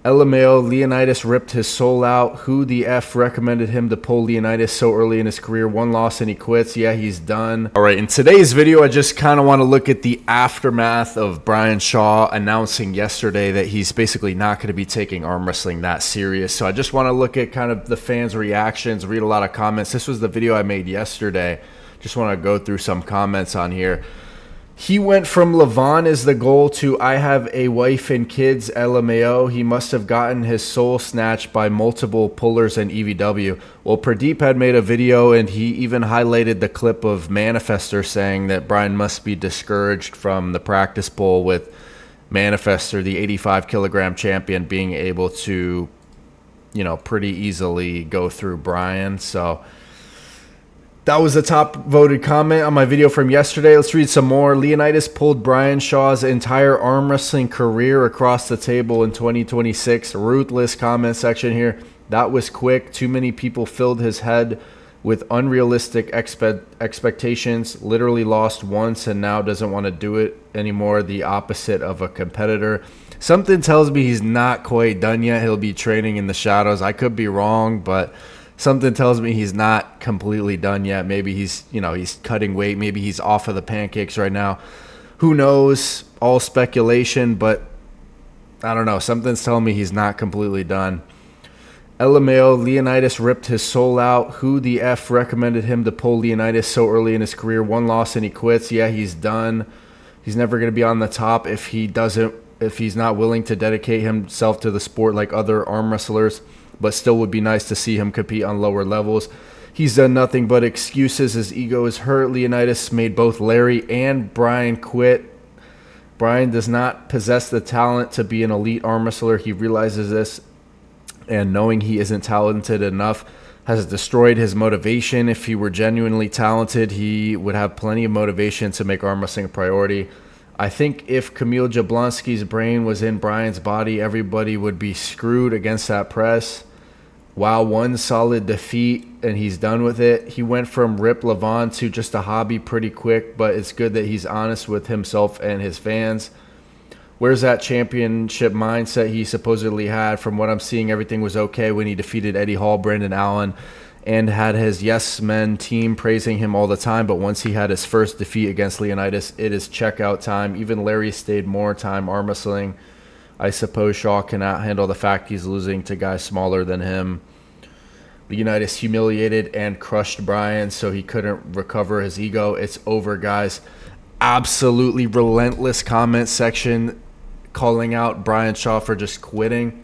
LMAO, Leonidas ripped his soul out. Who the F recommended him to pull Leonidas so early in his career? One loss and he quits. Yeah, he's done. All right, in today's video, I just kind of want to look at the aftermath of Brian Shaw announcing yesterday that he's basically not going to be taking arm wrestling that serious. So I just want to look at kind of the fans' reactions, read a lot of comments. This was the video I made yesterday. Just want to go through some comments on here. He went from Levon is the goal to I have a wife and kids, LMAO. He must have gotten his soul snatched by multiple pullers and EVW. Well, Pradeep had made a video and he even highlighted the clip of Manifester saying that Brian must be discouraged from the practice pull with Manifester, the 85 kilogram champion, being able to, you know, pretty easily go through Brian. So that was the top voted comment on my video from yesterday. Let's read some more. Leonidas pulled Brian Shaw's entire arm wrestling career across the table in 2026. Ruthless comment section here. That was quick. Too many people filled his head with unrealistic expectations. Literally lost once and now doesn't want to do it anymore. The opposite of a competitor. Something tells me he's not quite done yet. He'll be training in the shadows. I could be wrong, but something tells me he's not completely done yet. Maybe he's, you know, he's cutting weight. Maybe he's off of the pancakes right now. Who knows? All speculation, but I don't know. Something's telling me he's not completely done. LMAO, Leonidas ripped his soul out. Who the F recommended him to pull Leonidas so early in his career? One loss and he quits. Yeah, he's done. He's never going to be on the top if he's not willing to dedicate himself to the sport like other arm wrestlers. But still would be nice to see him compete on lower levels. He's done nothing but excuses. His ego is hurt. Leonidas made both Larry and Brian quit. Brian does not possess the talent to be an elite arm wrestler. He realizes this, and knowing he isn't talented enough has destroyed his motivation. If he were genuinely talented, he would have plenty of motivation to make arm wrestling a priority. I think if Kamil Jablonski's brain was in Brian's body, everybody would be screwed against that press. Wow, one solid defeat, and he's done with it. He went from Rip Levon to just a hobby pretty quick, but it's good that he's honest with himself and his fans. Where's that championship mindset he supposedly had? From what I'm seeing, everything was okay when he defeated Eddie Hall, Brandon Allen, and had his Yes Men team praising him all the time. But once he had his first defeat against Leonidas, it is checkout time. Even Larry stayed more time arm wrestling. I suppose Shaw cannot handle the fact he's losing to guys smaller than him. Leonidas humiliated and crushed Brian, so he couldn't recover his ego. It's over, guys. Absolutely relentless comment section calling out Brian Shaw for just quitting.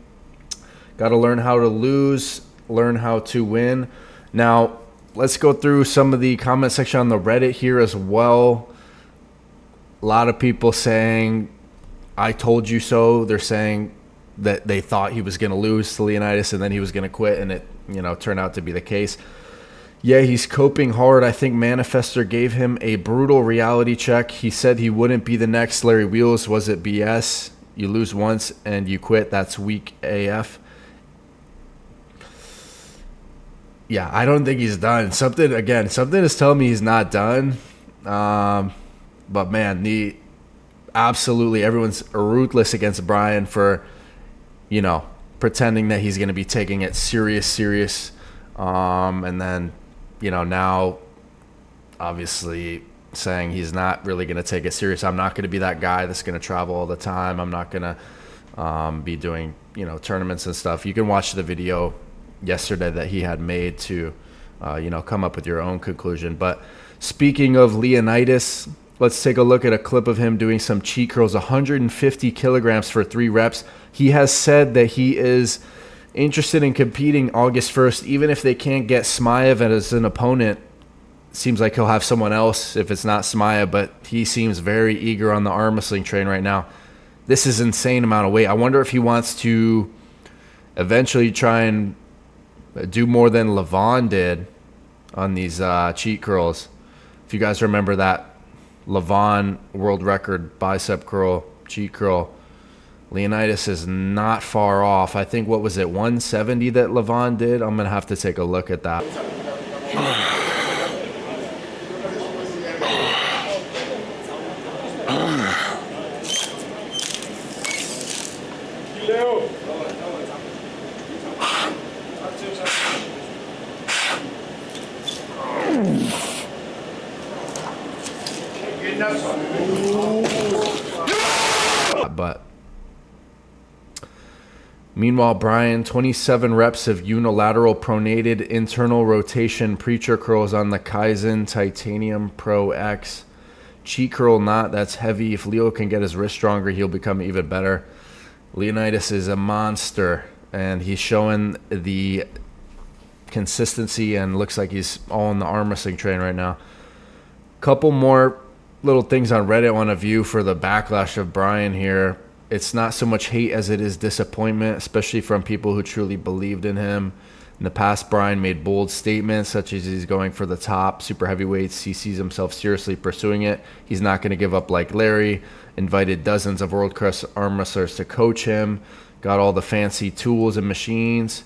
Got to learn how to lose, learn how to win. Now, let's go through some of the comment section on the Reddit here as well. A lot of people saying, I told you so. They're saying that they thought he was going to lose to Leonidas and then he was going to quit, and it, you know, turned out to be the case. Yeah, he's coping hard. I think Manifester gave him a brutal reality check. He said he wouldn't be the next Larry Wheels. Was it BS? You lose once and you quit. That's weak AF. Yeah, I don't think he's done. Something is telling me he's not done. But man, absolutely everyone's ruthless against Brian for, you know, pretending that he's going to be taking it serious. And then, you know, now obviously saying he's not really going to take it serious. I'm not going to be that guy that's going to travel all the time. I'm not going to be doing, you know, tournaments and stuff. You can watch the video yesterday that he had made to, you know, come up with your own conclusion. But speaking of Leonidas, let's take a look at a clip of him doing some cheat curls, 150 kilograms for 3 reps. He has said that he is interested in competing August 1st, even if they can't get Smaev as an opponent. Seems like he'll have someone else if it's not Smaev, but he seems very eager on the arm wrestling train right now. This is insane amount of weight. I wonder if he wants to eventually try and do more than Levon did on these cheat curls. If you guys remember that Levon world record bicep curl, cheat curl, Leonidas is not far off. I think, what was it, 170 that Levon did? I'm going to have to take a look at that. Meanwhile, Bryan, 27 reps of unilateral pronated internal rotation preacher curls on the Kaizen Titanium Pro X. Cheat curl knot, that's heavy. If Leo can get his wrist stronger, he'll become even better. Leonidas is a monster, and he's showing the consistency and looks like he's all on the arm wrestling train right now. Couple more little things on Reddit I want to view for the backlash of Bryan here. It's not so much hate as it is disappointment, especially from people who truly believed in him. In the past, Bryan made bold statements such as he's going for the top super heavyweights. He sees himself seriously pursuing it. He's not going to give up like Larry. Invited dozens of world-class arm wrestlers to coach him. Got all the fancy tools and machines.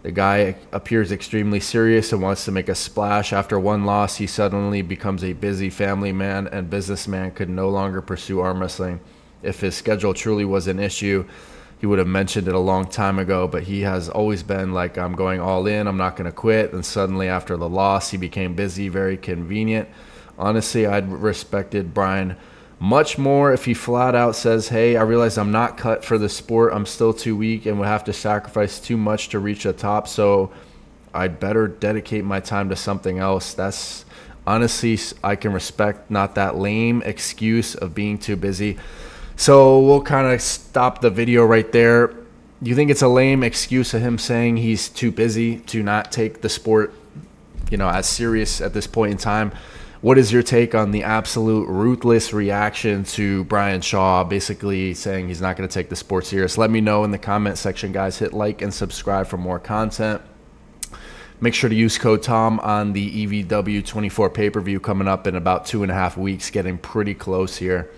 The guy appears extremely serious and wants to make a splash. After one loss, he suddenly becomes a busy family man and businessman, could no longer pursue arm wrestling. If his schedule truly was an issue, he would have mentioned it a long time ago, but he has always been like, I'm going all in, I'm not going to quit. And suddenly after the loss, he became busy, very convenient. Honestly, I'd respected Bryan much more if he flat out says, hey, I realize I'm not cut for the sport. I'm still too weak and would have to sacrifice too much to reach the top. So I'd better dedicate my time to something else. That's honestly, I can respect not that lame excuse of being too busy. So we'll kind of stop the video right there. Do you think it's a lame excuse of him saying he's too busy to not take the sport, as serious at this point in time? What is your take on the absolute ruthless reaction to Bryan Shaw basically saying he's not going to take the sport serious? Let me know in the comment section, guys. Hit like and subscribe for more content. Make sure to use code TOM on the EVW 24 pay-per-view coming up in about 2.5 weeks, getting pretty close here.